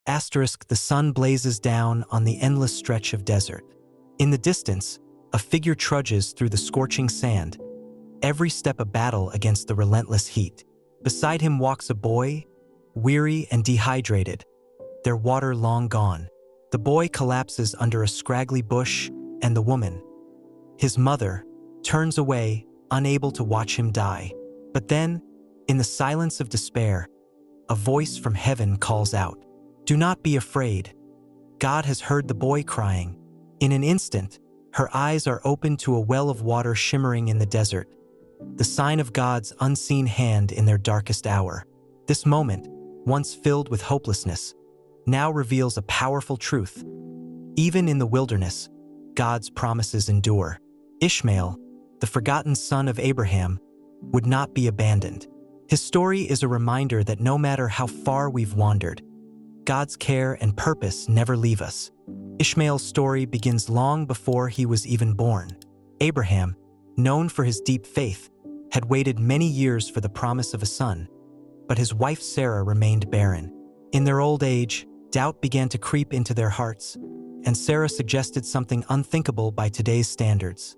The sun blazes down on the endless stretch of desert. In the distance, a figure trudges through the scorching sand, every step a battle against the relentless heat. Beside him walks a boy, weary and dehydrated, their water long gone. The boy collapses under a scraggly bush, and the woman, his mother, turns away, unable to watch him die. But then, in the silence of despair, a voice from heaven calls out, "Do not be afraid. God has heard the boy crying." In an instant, her eyes are opened to a well of water shimmering in the desert, the sign of God's unseen hand in their darkest hour. This moment, once filled with hopelessness, now reveals a powerful truth. Even in the wilderness, God's promises endure. Ishmael, the forgotten son of Abraham, would not be abandoned. His story is a reminder that no matter how far we've wandered, God's care and purpose never leave us. Ishmael's story begins long before he was even born. Abraham, known for his deep faith, had waited many years for the promise of a son, but his wife Sarah remained barren. In their old age, doubt began to creep into their hearts, and Sarah suggested something unthinkable by today's standards.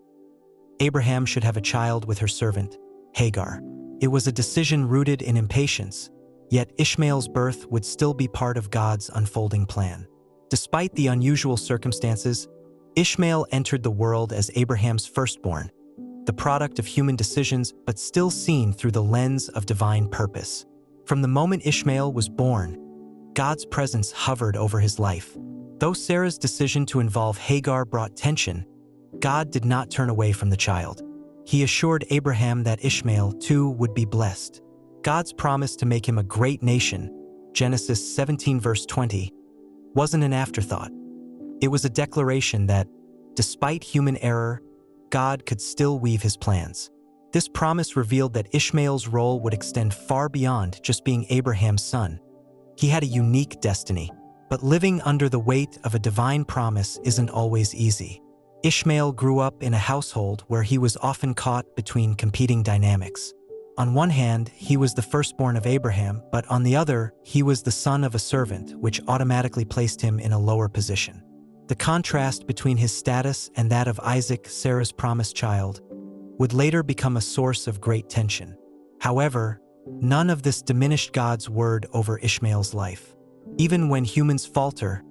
Abraham should have a child with her servant, Hagar. It was a decision rooted in impatience, yet Ishmael's birth would still be part of God's unfolding plan. Despite the unusual circumstances, Ishmael entered the world as Abraham's firstborn, the product of human decisions but still seen through the lens of divine purpose. From the moment Ishmael was born, God's presence hovered over his life. Though Sarah's decision to involve Hagar brought tension, God did not turn away from the child. He assured Abraham that Ishmael, too, would be blessed. God's promise to make him a great nation, Genesis 17 verse 20, wasn't an afterthought. It was a declaration that, despite human error, God could still weave his plans. This promise revealed that Ishmael's role would extend far beyond just being Abraham's son. He had a unique destiny, but living under the weight of a divine promise isn't always easy. Ishmael grew up in a household where he was often caught between competing dynamics. On one hand, he was the firstborn of Abraham, but on the other, he was the son of a servant, which automatically placed him in a lower position. The contrast between his status and that of Isaac, Sarah's promised child, would later become a source of great tension. However, none of this diminished God's word over Ishmael's life. Even when humans falter,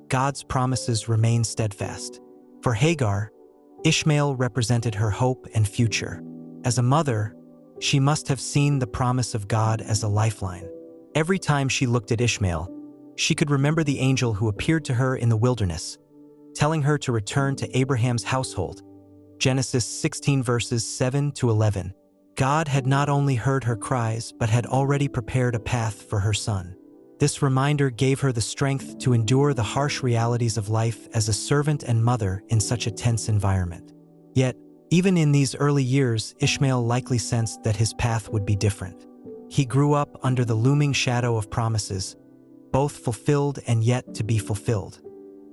God's promises remain steadfast. For Hagar, Ishmael represented her hope and future. As a mother, she must have seen the promise of God as a lifeline. Every time she looked at Ishmael, she could remember the angel who appeared to her in the wilderness, telling her to return to Abraham's household. Genesis 16 verses 7 to 11. God had not only heard her cries, but had already prepared a path for her son. This reminder gave her the strength to endure the harsh realities of life as a servant and mother in such a tense environment. Yet, even in these early years, Ishmael likely sensed that his path would be different. He grew up under the looming shadow of promises, both fulfilled and yet to be fulfilled.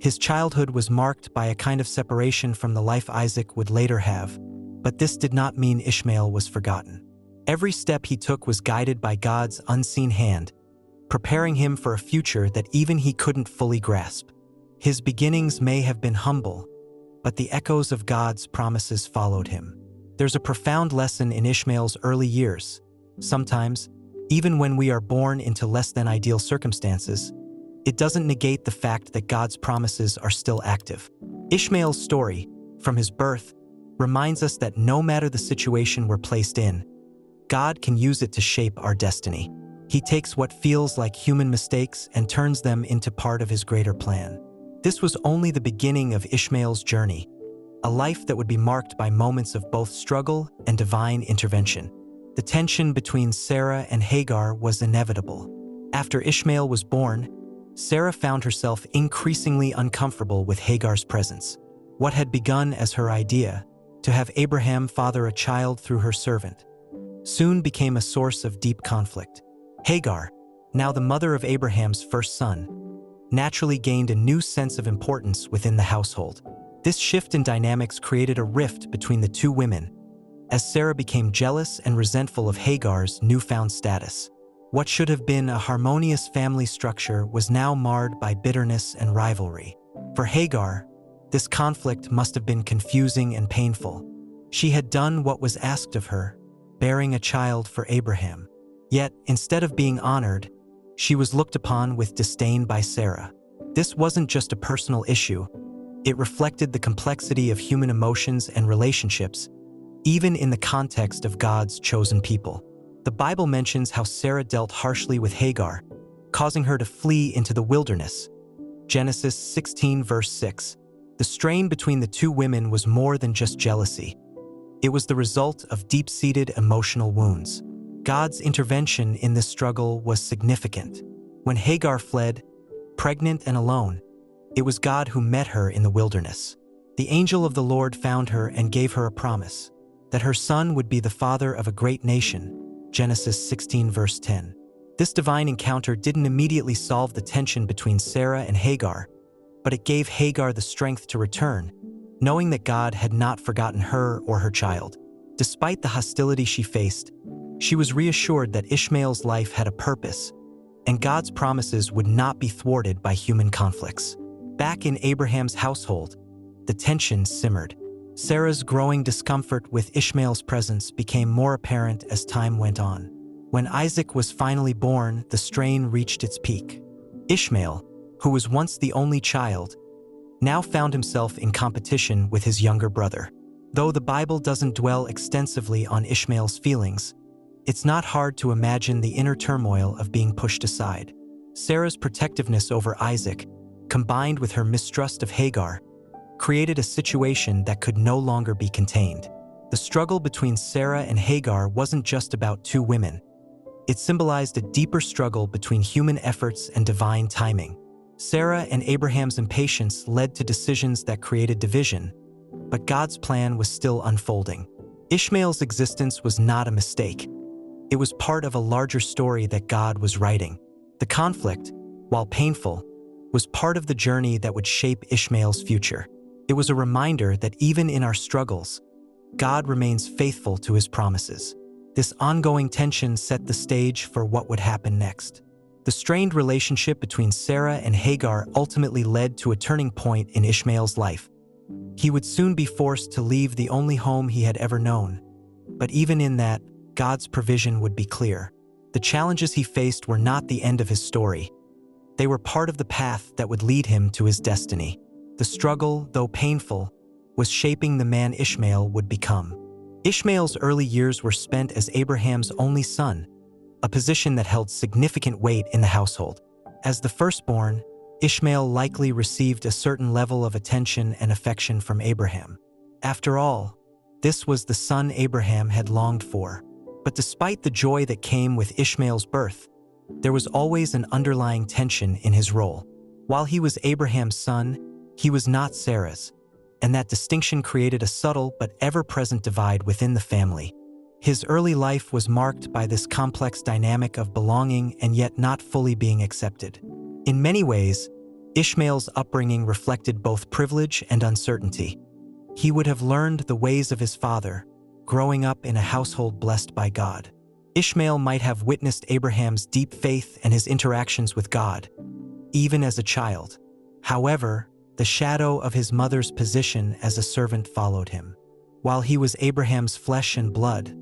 His childhood was marked by a kind of separation from the life Isaac would later have, but this did not mean Ishmael was forgotten. Every step he took was guided by God's unseen hand, preparing him for a future that even he couldn't fully grasp. His beginnings may have been humble, but the echoes of God's promises followed him. There's a profound lesson in Ishmael's early years. Sometimes, even when we are born into less than ideal circumstances, it doesn't negate the fact that God's promises are still active. Ishmael's story, from his birth, reminds us that no matter the situation we're placed in, God can use it to shape our destiny. He takes what feels like human mistakes and turns them into part of his greater plan. This was only the beginning of Ishmael's journey, a life that would be marked by moments of both struggle and divine intervention. The tension between Sarah and Hagar was inevitable. After Ishmael was born, Sarah found herself increasingly uncomfortable with Hagar's presence. What had begun as her idea, to have Abraham father a child through her servant, soon became a source of deep conflict. Hagar, now the mother of Abraham's first son, naturally gained a new sense of importance within the household. This shift in dynamics created a rift between the two women, as Sarah became jealous and resentful of Hagar's newfound status. What should have been a harmonious family structure was now marred by bitterness and rivalry. For Hagar, this conflict must have been confusing and painful. She had done what was asked of her, bearing a child for Abraham. Yet, instead of being honored, she was looked upon with disdain by Sarah. This wasn't just a personal issue. It reflected the complexity of human emotions and relationships, even in the context of God's chosen people. The Bible mentions how Sarah dealt harshly with Hagar, causing her to flee into the wilderness. Genesis 16 verse 6. The strain between the two women was more than just jealousy. It was the result of deep-seated emotional wounds. God's intervention in this struggle was significant. When Hagar fled, pregnant and alone, it was God who met her in the wilderness. The angel of the Lord found her and gave her a promise that her son would be the father of a great nation. Genesis 16 verse 10. This divine encounter didn't immediately solve the tension between Sarah and Hagar, but it gave Hagar the strength to return, knowing that God had not forgotten her or her child. Despite the hostility she faced, she was reassured that Ishmael's life had a purpose, and God's promises would not be thwarted by human conflicts. Back in Abraham's household, the tension simmered. Sarah's growing discomfort with Ishmael's presence became more apparent as time went on. When Isaac was finally born, the strain reached its peak. Ishmael, who was once the only child, now found himself in competition with his younger brother. Though the Bible doesn't dwell extensively on Ishmael's feelings, it's not hard to imagine the inner turmoil of being pushed aside. Sarah's protectiveness over Isaac, combined with her mistrust of Hagar, created a situation that could no longer be contained. The struggle between Sarah and Hagar wasn't just about two women. It symbolized a deeper struggle between human efforts and divine timing. Sarah and Abraham's impatience led to decisions that created division, but God's plan was still unfolding. Ishmael's existence was not a mistake. It was part of a larger story that God was writing. The conflict, while painful, was part of the journey that would shape Ishmael's future. It was a reminder that even in our struggles, God remains faithful to his promises. This ongoing tension set the stage for what would happen next. The strained relationship between Sarah and Hagar ultimately led to a turning point in Ishmael's life. He would soon be forced to leave the only home he had ever known. But even in that, God's provision would be clear. The challenges he faced were not the end of his story. They were part of the path that would lead him to his destiny. The struggle, though painful, was shaping the man Ishmael would become. Ishmael's early years were spent as Abraham's only son, a position that held significant weight in the household. As the firstborn, Ishmael likely received a certain level of attention and affection from Abraham. After all, this was the son Abraham had longed for. But despite the joy that came with Ishmael's birth, there was always an underlying tension in his role. While he was Abraham's son, he was not Sarah's, and that distinction created a subtle but ever-present divide within the family. His early life was marked by this complex dynamic of belonging and yet not fully being accepted. In many ways, Ishmael's upbringing reflected both privilege and uncertainty. He would have learned the ways of his father, growing up in a household blessed by God. Ishmael might have witnessed Abraham's deep faith and his interactions with God, even as a child. However, the shadow of his mother's position as a servant followed him. While he was Abraham's flesh and blood,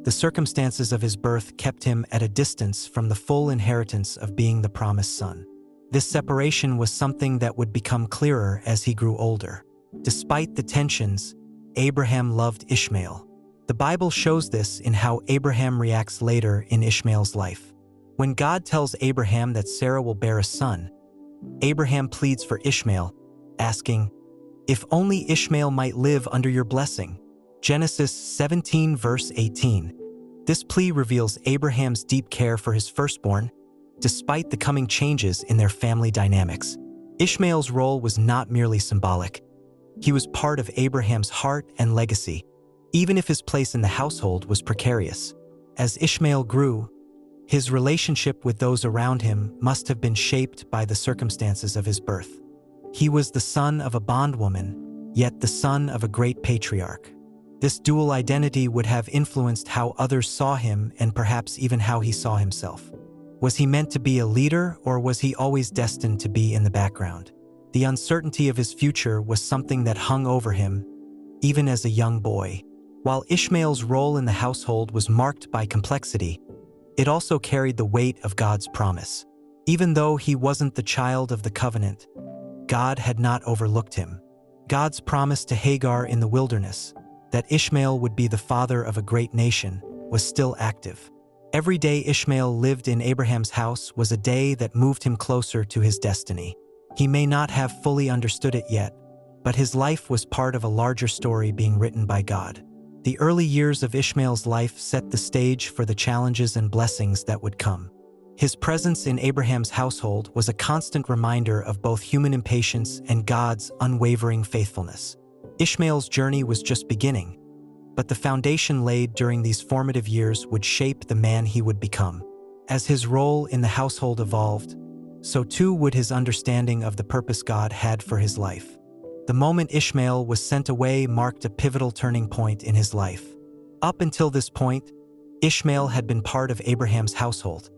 the circumstances of his birth kept him at a distance from the full inheritance of being the promised son. This separation was something that would become clearer as he grew older. Despite the tensions, Abraham loved Ishmael. The Bible shows this in how Abraham reacts later in Ishmael's life. When God tells Abraham that Sarah will bear a son, Abraham pleads for Ishmael, asking, "If only Ishmael might live under your blessing." Genesis 17 verse 18. This plea reveals Abraham's deep care for his firstborn, despite the coming changes in their family dynamics. Ishmael's role was not merely symbolic. He was part of Abraham's heart and legacy, even if his place in the household was precarious. As Ishmael grew, his relationship with those around him must have been shaped by the circumstances of his birth. He was the son of a bondwoman, yet the son of a great patriarch. This dual identity would have influenced how others saw him and perhaps even how he saw himself. Was he meant to be a leader, or was he always destined to be in the background? The uncertainty of his future was something that hung over him, even as a young boy. While Ishmael's role in the household was marked by complexity, it also carried the weight of God's promise. Even though he wasn't the child of the covenant, God had not overlooked him. God's promise to Hagar in the wilderness, that Ishmael would be the father of a great nation, was still active. Every day Ishmael lived in Abraham's house was a day that moved him closer to his destiny. He may not have fully understood it yet, but his life was part of a larger story being written by God. The early years of Ishmael's life set the stage for the challenges and blessings that would come. His presence in Abraham's household was a constant reminder of both human impatience and God's unwavering faithfulness. Ishmael's journey was just beginning, but the foundation laid during these formative years would shape the man he would become. As his role in the household evolved, so too would his understanding of the purpose God had for his life. The moment Ishmael was sent away marked a pivotal turning point in his life. Up until this point, Ishmael had been part of Abraham's household,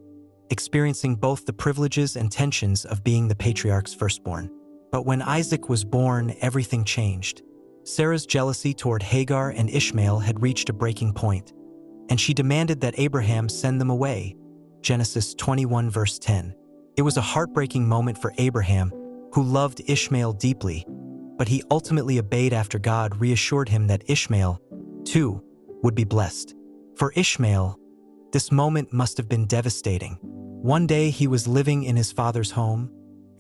experiencing both the privileges and tensions of being the patriarch's firstborn. But when Isaac was born, everything changed. Sarah's jealousy toward Hagar and Ishmael had reached a breaking point, and she demanded that Abraham send them away. Genesis 21 verse 10. It was a heartbreaking moment for Abraham, who loved Ishmael deeply, but he ultimately obeyed after God reassured him that Ishmael, too, would be blessed. For Ishmael, this moment must have been devastating. One day he was living in his father's home,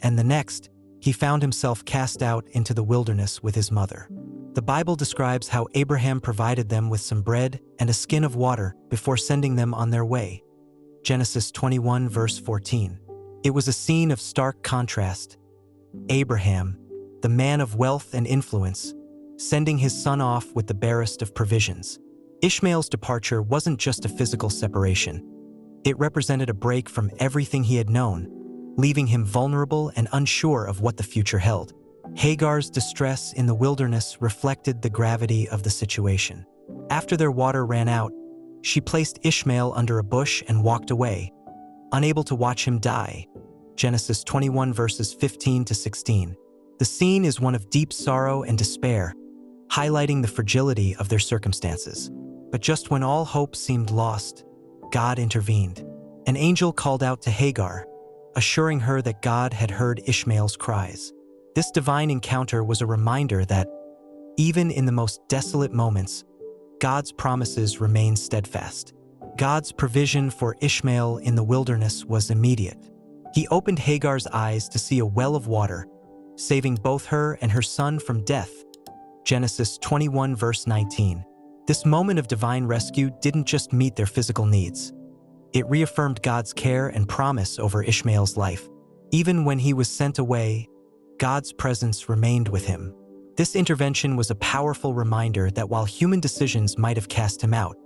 and the next, he found himself cast out into the wilderness with his mother. The Bible describes how Abraham provided them with some bread and a skin of water before sending them on their way. Genesis 21 verse 14. It was a scene of stark contrast. Abraham, the man of wealth and influence, sending his son off with the barest of provisions. Ishmael's departure wasn't just a physical separation. It represented a break from everything he had known, leaving him vulnerable and unsure of what the future held. Hagar's distress in the wilderness reflected the gravity of the situation. After their water ran out, she placed Ishmael under a bush and walked away, unable to watch him die. Genesis 21 verses 15 to 16. The scene is one of deep sorrow and despair, highlighting the fragility of their circumstances. But just when all hope seemed lost, God intervened. An angel called out to Hagar, assuring her that God had heard Ishmael's cries. This divine encounter was a reminder that, even in the most desolate moments, God's promises remain steadfast. God's provision for Ishmael in the wilderness was immediate. He opened Hagar's eyes to see a well of water, saving both her and her son from death. Genesis 21 verse 19. This moment of divine rescue didn't just meet their physical needs. It reaffirmed God's care and promise over Ishmael's life. Even when he was sent away, God's presence remained with him. This intervention was a powerful reminder that while human decisions might have cast him out,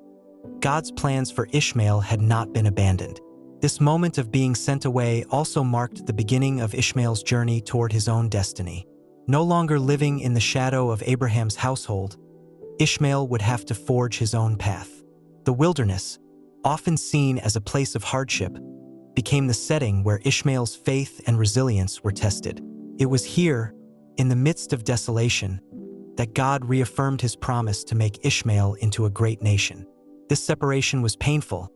God's plans for Ishmael had not been abandoned. This moment of being sent away also marked the beginning of Ishmael's journey toward his own destiny. No longer living in the shadow of Abraham's household, Ishmael would have to forge his own path. The wilderness, often seen as a place of hardship, became the setting where Ishmael's faith and resilience were tested. It was here, in the midst of desolation, that God reaffirmed his promise to make Ishmael into a great nation. This separation was painful,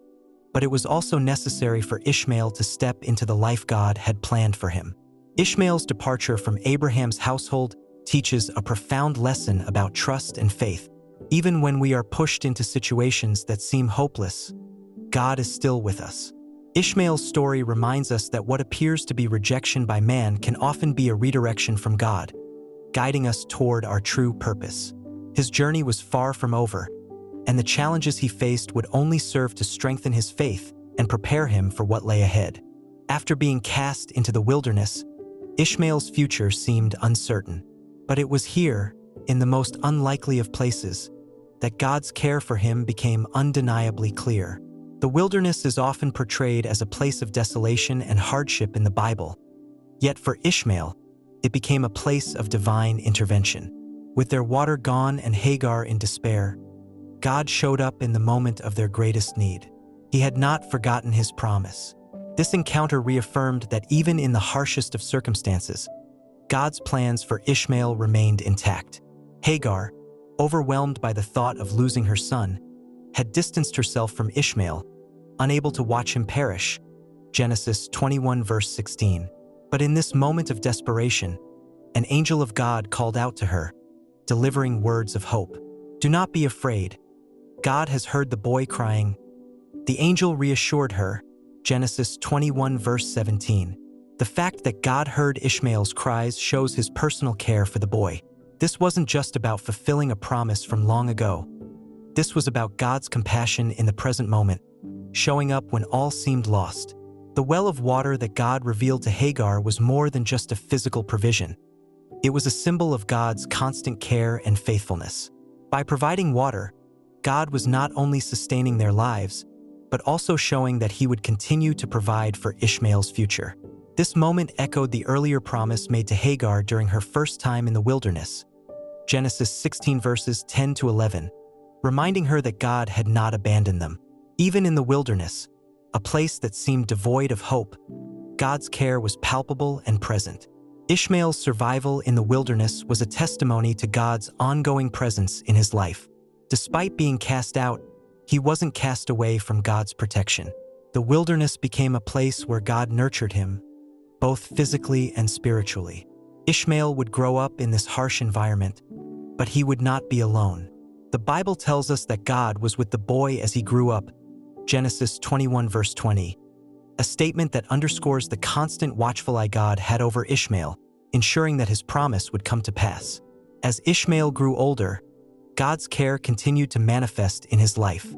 but it was also necessary for Ishmael to step into the life God had planned for him. Ishmael's departure from Abraham's household teaches a profound lesson about trust and faith. Even when we are pushed into situations that seem hopeless, God is still with us. Ishmael's story reminds us that what appears to be rejection by man can often be a redirection from God, guiding us toward our true purpose. His journey was far from over, and the challenges he faced would only serve to strengthen his faith and prepare him for what lay ahead. After being cast into the wilderness, Ishmael's future seemed uncertain. But it was here, in the most unlikely of places, that God's care for him became undeniably clear. The wilderness is often portrayed as a place of desolation and hardship in the Bible. Yet for Ishmael, it became a place of divine intervention. With their water gone and Hagar in despair, God showed up in the moment of their greatest need. He had not forgotten his promise. This encounter reaffirmed that even in the harshest of circumstances, God's plans for Ishmael remained intact. Hagar, overwhelmed by the thought of losing her son, had distanced herself from Ishmael, unable to watch him perish. Genesis 21 verse 16. But in this moment of desperation, an angel of God called out to her, delivering words of hope. "Do not be afraid. God has heard the boy crying." The angel reassured her. Genesis 21 verse 17. The fact that God heard Ishmael's cries shows his personal care for the boy. This wasn't just about fulfilling a promise from long ago. This was about God's compassion in the present moment, showing up when all seemed lost. The well of water that God revealed to Hagar was more than just a physical provision. It was a symbol of God's constant care and faithfulness. By providing water, God was not only sustaining their lives, but also showing that he would continue to provide for Ishmael's future. This moment echoed the earlier promise made to Hagar during her first time in the wilderness. Genesis 16 verses 10 to 11, reminding her that God had not abandoned them. Even in the wilderness, a place that seemed devoid of hope, God's care was palpable and present. Ishmael's survival in the wilderness was a testimony to God's ongoing presence in his life. Despite being cast out, he wasn't cast away from God's protection. The wilderness became a place where God nurtured him, both physically and spiritually. Ishmael would grow up in this harsh environment, but he would not be alone. The Bible tells us that God was with the boy as he grew up. Genesis 21 verse 20. A statement that underscores the constant watchful eye God had over Ishmael, ensuring that his promise would come to pass. As Ishmael grew older, God's care continued to manifest in his life.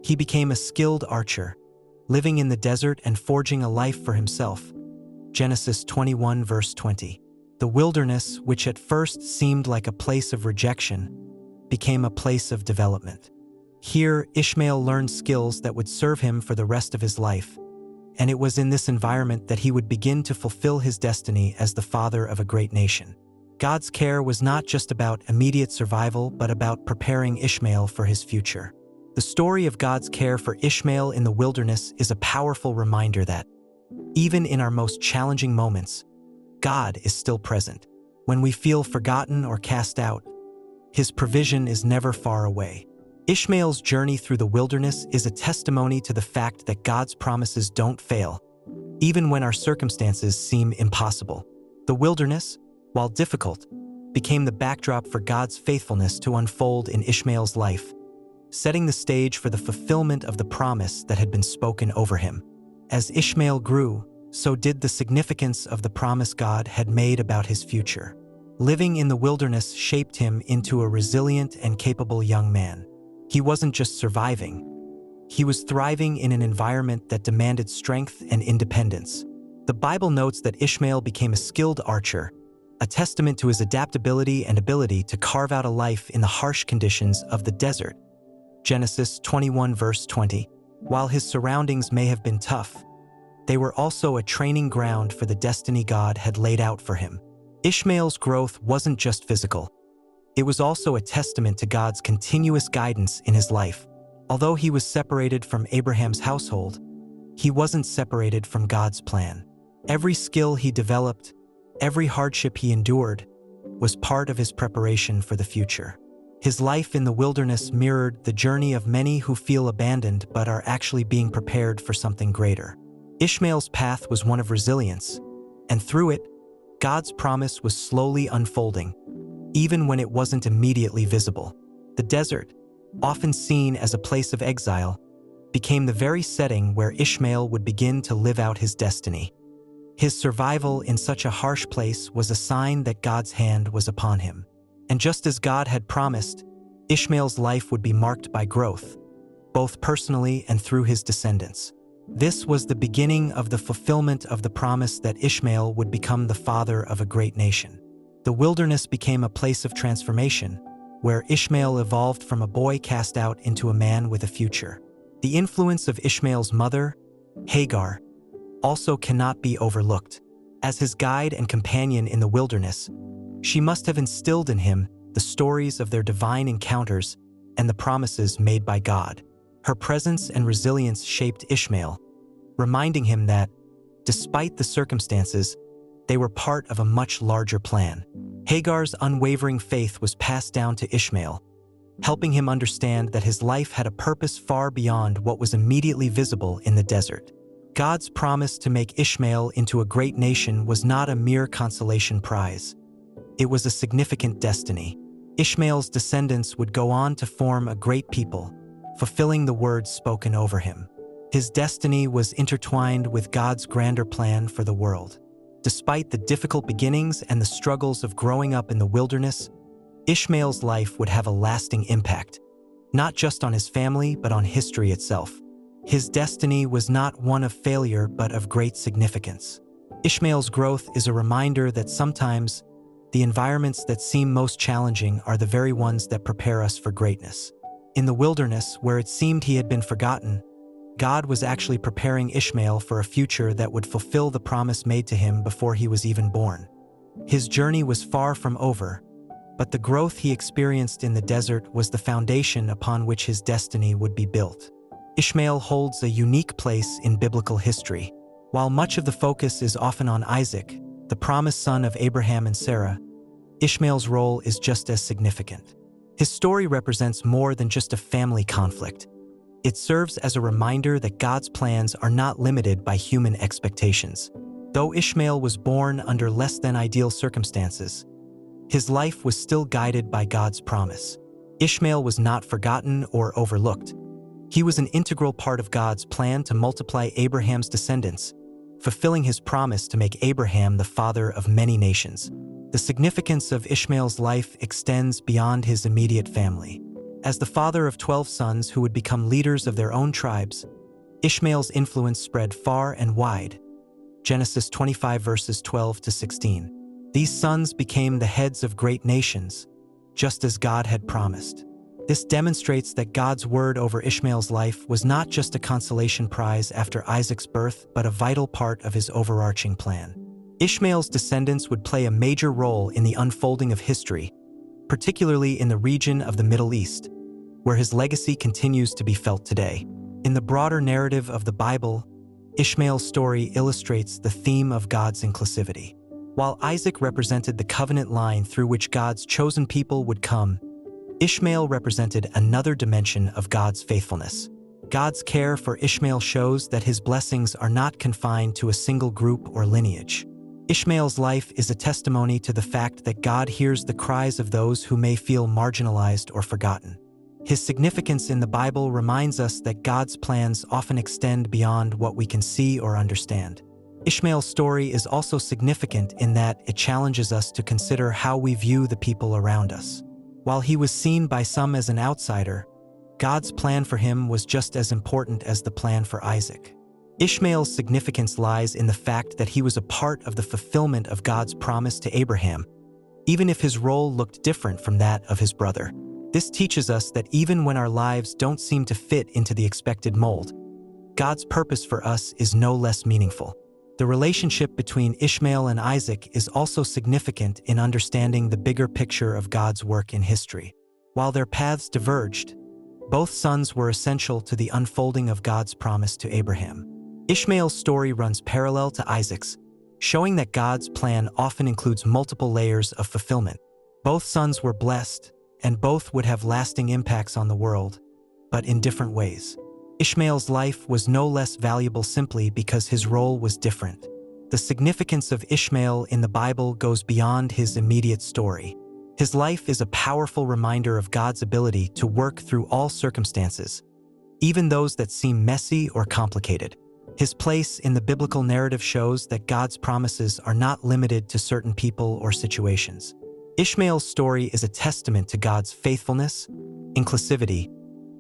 He became a skilled archer, living in the desert and forging a life for himself. Genesis 21 verse 20. The wilderness, which at first seemed like a place of rejection, became a place of development. Here, Ishmael learned skills that would serve him for the rest of his life, and it was in this environment that he would begin to fulfill his destiny as the father of a great nation. God's care was not just about immediate survival, but about preparing Ishmael for his future. The story of God's care for Ishmael in the wilderness is a powerful reminder that, even in our most challenging moments, God is still present. When we feel forgotten or cast out, his provision is never far away. Ishmael's journey through the wilderness is a testimony to the fact that God's promises don't fail, even when our circumstances seem impossible. The wilderness, while difficult, became the backdrop for God's faithfulness to unfold in Ishmael's life, setting the stage for the fulfillment of the promise that had been spoken over him. As Ishmael grew, so did the significance of the promise God had made about his future. Living in the wilderness shaped him into a resilient and capable young man. He wasn't just surviving. He was thriving in an environment that demanded strength and independence. The Bible notes that Ishmael became a skilled archer, a testament to his adaptability and ability to carve out a life in the harsh conditions of the desert. Genesis 21 verse 20. While his surroundings may have been tough, they were also a training ground for the destiny God had laid out for him. Ishmael's growth wasn't just physical. It was also a testament to God's continuous guidance in his life. Although he was separated from Abraham's household, he wasn't separated from God's plan. Every skill he developed, every hardship he endured, was part of his preparation for the future. His life in the wilderness mirrored the journey of many who feel abandoned but are actually being prepared for something greater. Ishmael's path was one of resilience, and through it, God's promise was slowly unfolding, even when it wasn't immediately visible. The desert, often seen as a place of exile, became the very setting where Ishmael would begin to live out his destiny. His survival in such a harsh place was a sign that God's hand was upon him. And just as God had promised, Ishmael's life would be marked by growth, both personally and through his descendants. This was the beginning of the fulfillment of the promise that Ishmael would become the father of a great nation. The wilderness became a place of transformation, where Ishmael evolved from a boy cast out into a man with a future. The influence of Ishmael's mother, Hagar, also cannot be overlooked. As his guide and companion in the wilderness, she must have instilled in him the stories of their divine encounters and the promises made by God. Her presence and resilience shaped Ishmael, reminding him that, despite the circumstances, they were part of a much larger plan. Hagar's unwavering faith was passed down to Ishmael, helping him understand that his life had a purpose far beyond what was immediately visible in the desert. God's promise to make Ishmael into a great nation was not a mere consolation prize. It was a significant destiny. Ishmael's descendants would go on to form a great people, fulfilling the words spoken over him. His destiny was intertwined with God's grander plan for the world. Despite the difficult beginnings and the struggles of growing up in the wilderness, Ishmael's life would have a lasting impact, not just on his family but on history itself. His destiny was not one of failure but of great significance. Ishmael's growth is a reminder that sometimes the environments that seem most challenging are the very ones that prepare us for greatness. In the wilderness, where it seemed he had been forgotten, God was actually preparing Ishmael for a future that would fulfill the promise made to him before he was even born. His journey was far from over, but the growth he experienced in the desert was the foundation upon which his destiny would be built. Ishmael holds a unique place in biblical history. While much of the focus is often on Isaac, the promised son of Abraham and Sarah, Ishmael's role is just as significant. His story represents more than just a family conflict. It serves as a reminder that God's plans are not limited by human expectations. Though Ishmael was born under less than ideal circumstances, his life was still guided by God's promise. Ishmael was not forgotten or overlooked. He was an integral part of God's plan to multiply Abraham's descendants, fulfilling his promise to make Abraham the father of many nations. The significance of Ishmael's life extends beyond his immediate family. As the father of 12 sons who would become leaders of their own tribes, Ishmael's influence spread far and wide. Genesis 25 verses 12 to 16. These sons became the heads of great nations, just as God had promised. This demonstrates that God's word over Ishmael's life was not just a consolation prize after Isaac's birth, but a vital part of his overarching plan. Ishmael's descendants would play a major role in the unfolding of history, particularly in the region of the Middle East, where his legacy continues to be felt today. In the broader narrative of the Bible, Ishmael's story illustrates the theme of God's inclusivity. While Isaac represented the covenant line through which God's chosen people would come, Ishmael represented another dimension of God's faithfulness. God's care for Ishmael shows that his blessings are not confined to a single group or lineage. Ishmael's life is a testimony to the fact that God hears the cries of those who may feel marginalized or forgotten. His significance in the Bible reminds us that God's plans often extend beyond what we can see or understand. Ishmael's story is also significant in that it challenges us to consider how we view the people around us. While he was seen by some as an outsider, God's plan for him was just as important as the plan for Isaac. Ishmael's significance lies in the fact that he was a part of the fulfillment of God's promise to Abraham, even if his role looked different from that of his brother. This teaches us that even when our lives don't seem to fit into the expected mold, God's purpose for us is no less meaningful. The relationship between Ishmael and Isaac is also significant in understanding the bigger picture of God's work in history. While their paths diverged, both sons were essential to the unfolding of God's promise to Abraham. Ishmael's story runs parallel to Isaac's, showing that God's plan often includes multiple layers of fulfillment. Both sons were blessed, and both would have lasting impacts on the world, but in different ways. Ishmael's life was no less valuable simply because his role was different. The significance of Ishmael in the Bible goes beyond his immediate story. His life is a powerful reminder of God's ability to work through all circumstances, even those that seem messy or complicated. His place in the biblical narrative shows that God's promises are not limited to certain people or situations. Ishmael's story is a testament to God's faithfulness, inclusivity,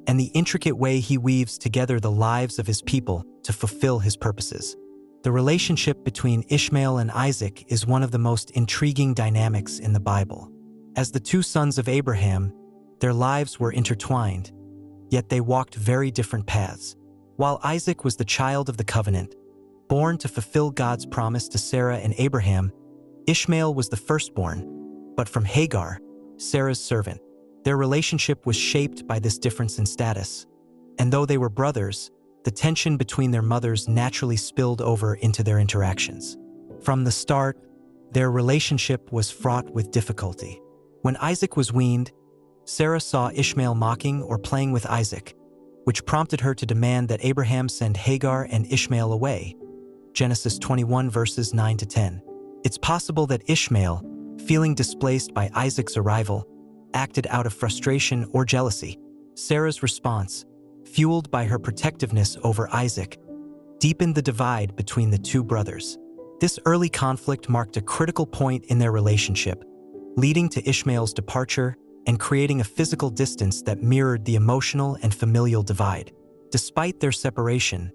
and the intricate way he weaves together the lives of his people to fulfill his purposes. The relationship between Ishmael and Isaac is one of the most intriguing dynamics in the Bible. As the two sons of Abraham, their lives were intertwined, yet they walked very different paths. While Isaac was the child of the covenant, born to fulfill God's promise to Sarah and Abraham, Ishmael was the firstborn, but from Hagar, Sarah's servant. Their relationship was shaped by this difference in status, and though they were brothers, the tension between their mothers naturally spilled over into their interactions. From the start, their relationship was fraught with difficulty. When Isaac was weaned, Sarah saw Ishmael mocking or playing with Isaac, which prompted her to demand that Abraham send Hagar and Ishmael away. Genesis 21 verses 9 to 10. It's possible that Ishmael, feeling displaced by Isaac's arrival, acted out of frustration or jealousy. Sarah's response, fueled by her protectiveness over Isaac, deepened the divide between the two brothers. This early conflict marked a critical point in their relationship, leading to Ishmael's departure and creating a physical distance that mirrored the emotional and familial divide. Despite their separation,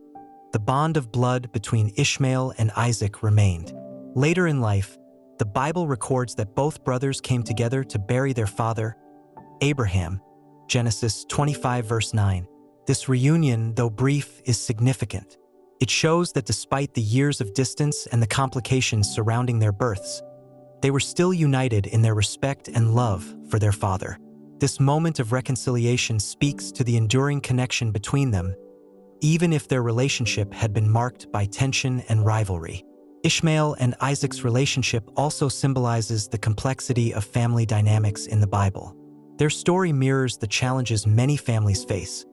the bond of blood between Ishmael and Isaac remained. Later in life, the Bible records that both brothers came together to bury their father, Abraham, Genesis 25 verse 9. This reunion, though brief, is significant. It shows that despite the years of distance and the complications surrounding their births, they were still united in their respect and love for their father. This moment of reconciliation speaks to the enduring connection between them, even if their relationship had been marked by tension and rivalry. Ishmael and Isaac's relationship also symbolizes the complexity of family dynamics in the Bible. Their story mirrors the challenges many families face: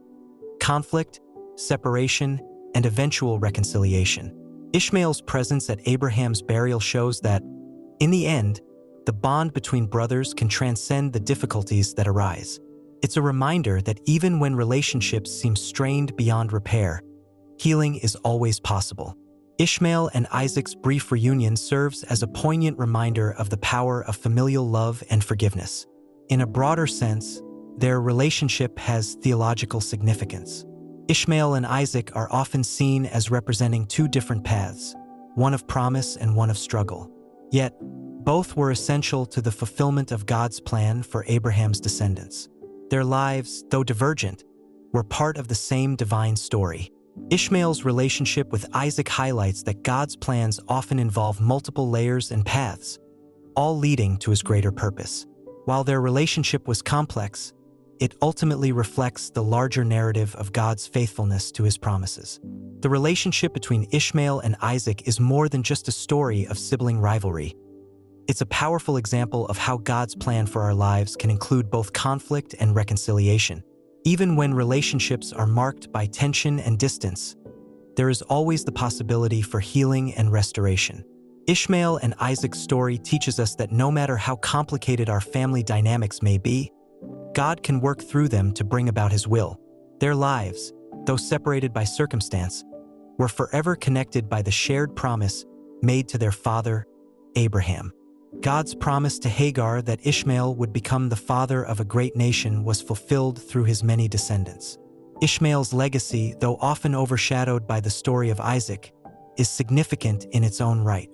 conflict, separation, and eventual reconciliation. Ishmael's presence at Abraham's burial shows that, in the end, the bond between brothers can transcend the difficulties that arise. It's a reminder that even when relationships seem strained beyond repair, healing is always possible. Ishmael and Isaac's brief reunion serves as a poignant reminder of the power of familial love and forgiveness. In a broader sense, their relationship has theological significance. Ishmael and Isaac are often seen as representing two different paths, one of promise and one of struggle. Yet, both were essential to the fulfillment of God's plan for Abraham's descendants. Their lives, though divergent, were part of the same divine story. Ishmael's relationship with Isaac highlights that God's plans often involve multiple layers and paths, all leading to his greater purpose. While their relationship was complex, it ultimately reflects the larger narrative of God's faithfulness to his promises. The relationship between Ishmael and Isaac is more than just a story of sibling rivalry. It's a powerful example of how God's plan for our lives can include both conflict and reconciliation. Even when relationships are marked by tension and distance, there is always the possibility for healing and restoration. Ishmael and Isaac's story teaches us that no matter how complicated our family dynamics may be, God can work through them to bring about his will. Their lives, though separated by circumstance, were forever connected by the shared promise made to their father, Abraham. God's promise to Hagar that Ishmael would become the father of a great nation was fulfilled through his many descendants. Ishmael's legacy, though often overshadowed by the story of Isaac, is significant in its own right.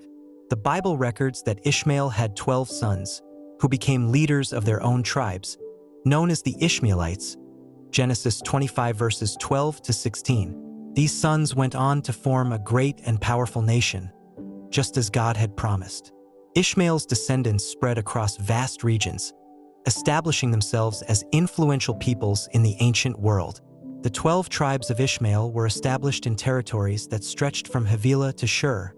The Bible records that Ishmael had 12 sons, who became leaders of their own tribes, known as the Ishmaelites, Genesis 25 verses 12 to 16. These sons went on to form a great and powerful nation, just as God had promised. Ishmael's descendants spread across vast regions, establishing themselves as influential peoples in the ancient world. The 12 tribes of Ishmael were established in territories that stretched from Havilah to Shur,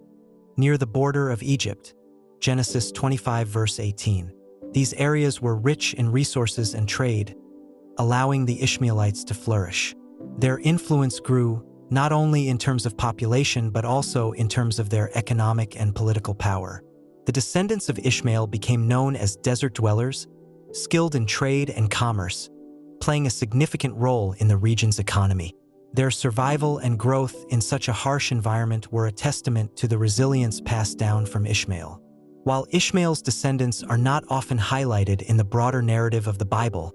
near the border of Egypt, Genesis 25 verse 18. These areas were rich in resources and trade, allowing the Ishmaelites to flourish. Their influence grew not only in terms of population but also in terms of their economic and political power. The descendants of Ishmael became known as desert dwellers, skilled in trade and commerce, playing a significant role in the region's economy. Their survival and growth in such a harsh environment were a testament to the resilience passed down from Ishmael. While Ishmael's descendants are not often highlighted in the broader narrative of the Bible,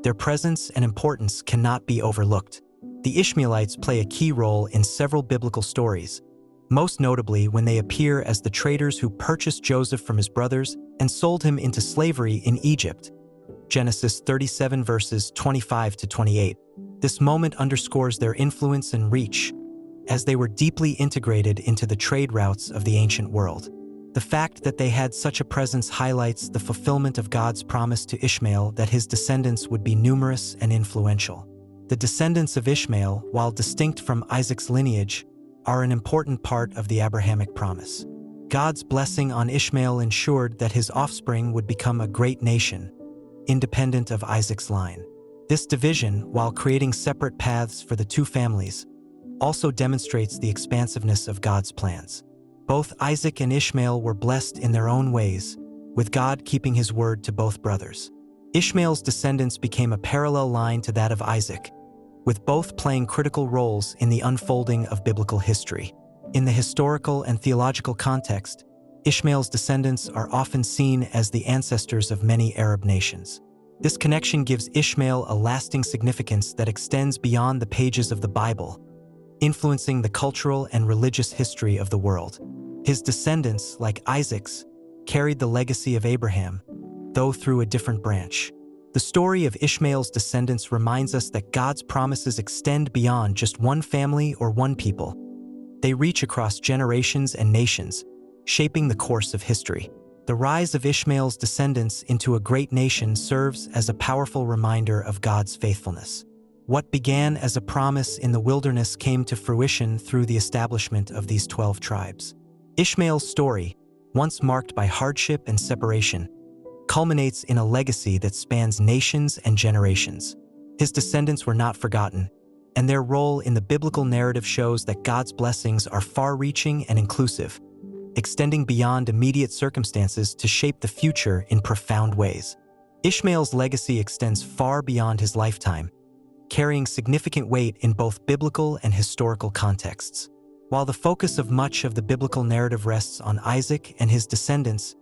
their presence and importance cannot be overlooked. The Ishmaelites play a key role in several biblical stories, most notably when they appear as the traders who purchased Joseph from his brothers and sold him into slavery in Egypt, Genesis 37 verses 25 to 28. This moment underscores their influence and reach, as they were deeply integrated into the trade routes of the ancient world. The fact that they had such a presence highlights the fulfillment of God's promise to Ishmael that his descendants would be numerous and influential. The descendants of Ishmael, while distinct from Isaac's lineage, are an important part of the Abrahamic promise. God's blessing on Ishmael ensured that his offspring would become a great nation, independent of Isaac's line. This division, while creating separate paths for the two families, also demonstrates the expansiveness of God's plans. Both Isaac and Ishmael were blessed in their own ways, with God keeping his word to both brothers. Ishmael's descendants became a parallel line to that of Isaac, with both playing critical roles in the unfolding of biblical history. In the historical and theological context, Ishmael's descendants are often seen as the ancestors of many Arab nations. This connection gives Ishmael a lasting significance that extends beyond the pages of the Bible, influencing the cultural and religious history of the world. His descendants, like Isaac's, carried the legacy of Abraham, though through a different branch. The story of Ishmael's descendants reminds us that God's promises extend beyond just one family or one people. They reach across generations and nations, shaping the course of history. The rise of Ishmael's descendants into a great nation serves as a powerful reminder of God's faithfulness. What began as a promise in the wilderness came to fruition through the establishment of these 12 tribes. Ishmael's story, once marked by hardship and separation, culminates in a legacy that spans nations and generations. His descendants were not forgotten, and their role in the biblical narrative shows that God's blessings are far-reaching and inclusive, extending beyond immediate circumstances to shape the future in profound ways. Ishmael's legacy extends far beyond his lifetime, carrying significant weight in both biblical and historical contexts. While the focus of much of the biblical narrative rests on Isaac and his descendants,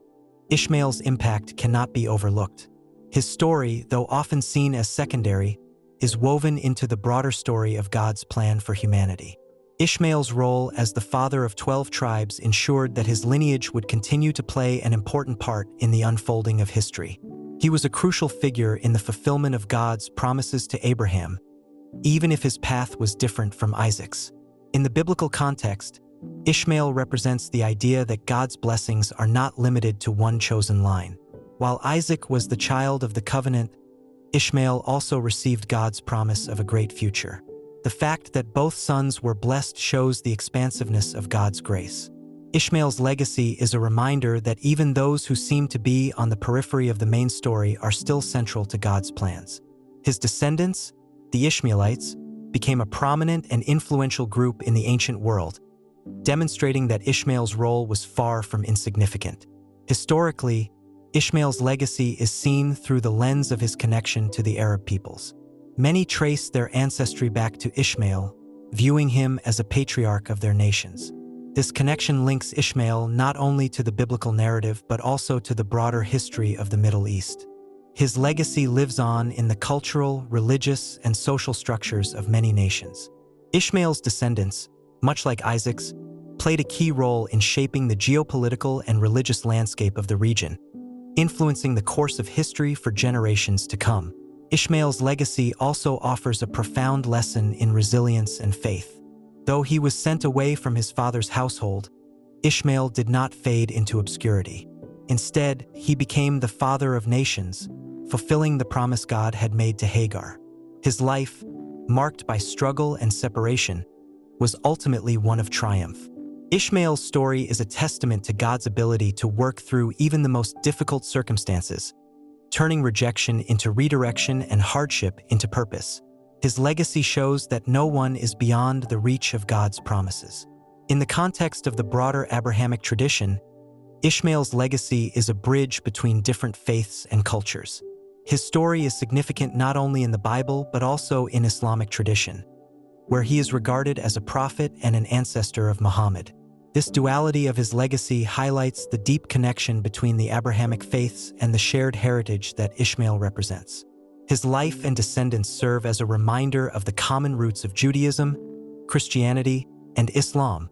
Ishmael's impact cannot be overlooked. His story, though often seen as secondary, is woven into the broader story of God's plan for humanity. Ishmael's role as the father of 12 tribes ensured that his lineage would continue to play an important part in the unfolding of history. He was a crucial figure in the fulfillment of God's promises to Abraham, even if his path was different from Isaac's. In the biblical context, Ishmael represents the idea that God's blessings are not limited to one chosen line. While Isaac was the child of the covenant, Ishmael also received God's promise of a great future. The fact that both sons were blessed shows the expansiveness of God's grace. Ishmael's legacy is a reminder that even those who seem to be on the periphery of the main story are still central to God's plans. His descendants, the Ishmaelites, became a prominent and influential group in the ancient world, demonstrating that Ishmael's role was far from insignificant. Historically, Ishmael's legacy is seen through the lens of his connection to the Arab peoples. Many trace their ancestry back to Ishmael, viewing him as a patriarch of their nations. This connection links Ishmael not only to the biblical narrative but also to the broader history of the Middle East. His legacy lives on in the cultural, religious, and social structures of many nations. Ishmael's descendants, much like Isaac's, played a key role in shaping the geopolitical and religious landscape of the region, influencing the course of history for generations to come. Ishmael's legacy also offers a profound lesson in resilience and faith. Though he was sent away from his father's household, Ishmael did not fade into obscurity. Instead, he became the father of nations, fulfilling the promise God had made to Hagar. His life, marked by struggle and separation, was ultimately one of triumph. Ishmael's story is a testament to God's ability to work through even the most difficult circumstances, turning rejection into redirection and hardship into purpose. His legacy shows that no one is beyond the reach of God's promises. In the context of the broader Abrahamic tradition, Ishmael's legacy is a bridge between different faiths and cultures. His story is significant not only in the Bible but also in Islamic tradition, where he is regarded as a prophet and an ancestor of Muhammad. This duality of his legacy highlights the deep connection between the Abrahamic faiths and the shared heritage that Ishmael represents. His life and descendants serve as a reminder of the common roots of Judaism, Christianity, and Islam,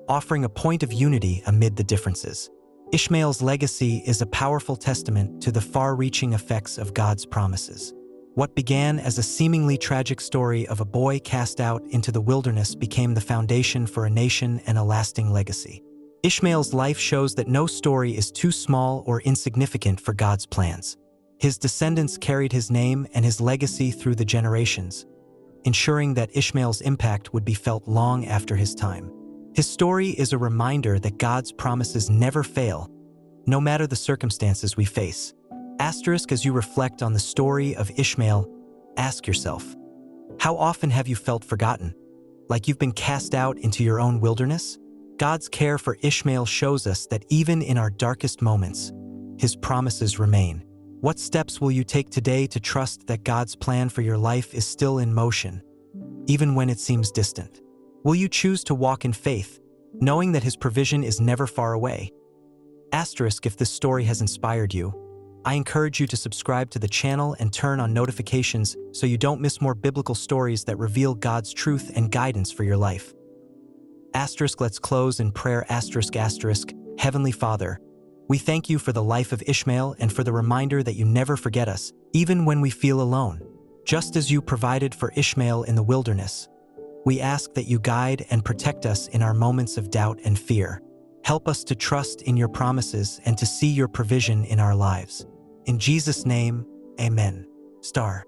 offering a point of unity amid the differences. Ishmael's legacy is a powerful testament to the far-reaching effects of God's promises. What began as a seemingly tragic story of a boy cast out into the wilderness became the foundation for a nation and a lasting legacy. Ishmael's life shows that no story is too small or insignificant for God's plans. His descendants carried his name and his legacy through the generations, ensuring that Ishmael's impact would be felt long after his time. His story is a reminder that God's promises never fail, no matter the circumstances we face. Asterisk, as you reflect on the story of Ishmael, ask yourself, how often have you felt forgotten? Like you've been cast out into your own wilderness? God's care for Ishmael shows us that even in our darkest moments, His promises remain. What steps will you take today to trust that God's plan for your life is still in motion, even when it seems distant? Will you choose to walk in faith, knowing that His provision is never far away? Asterisk, if this story has inspired you, I encourage you to subscribe to the channel and turn on notifications so you don't miss more biblical stories that reveal God's truth and guidance for your life. Asterisk, let's close in prayer. Asterisk, asterisk, Heavenly Father, we thank you for the life of Ishmael and for the reminder that you never forget us, even when we feel alone. Just as you provided for Ishmael in the wilderness, we ask that you guide and protect us in our moments of doubt and fear. Help us to trust in your promises and to see your provision in our lives. In Jesus' name, amen. Star.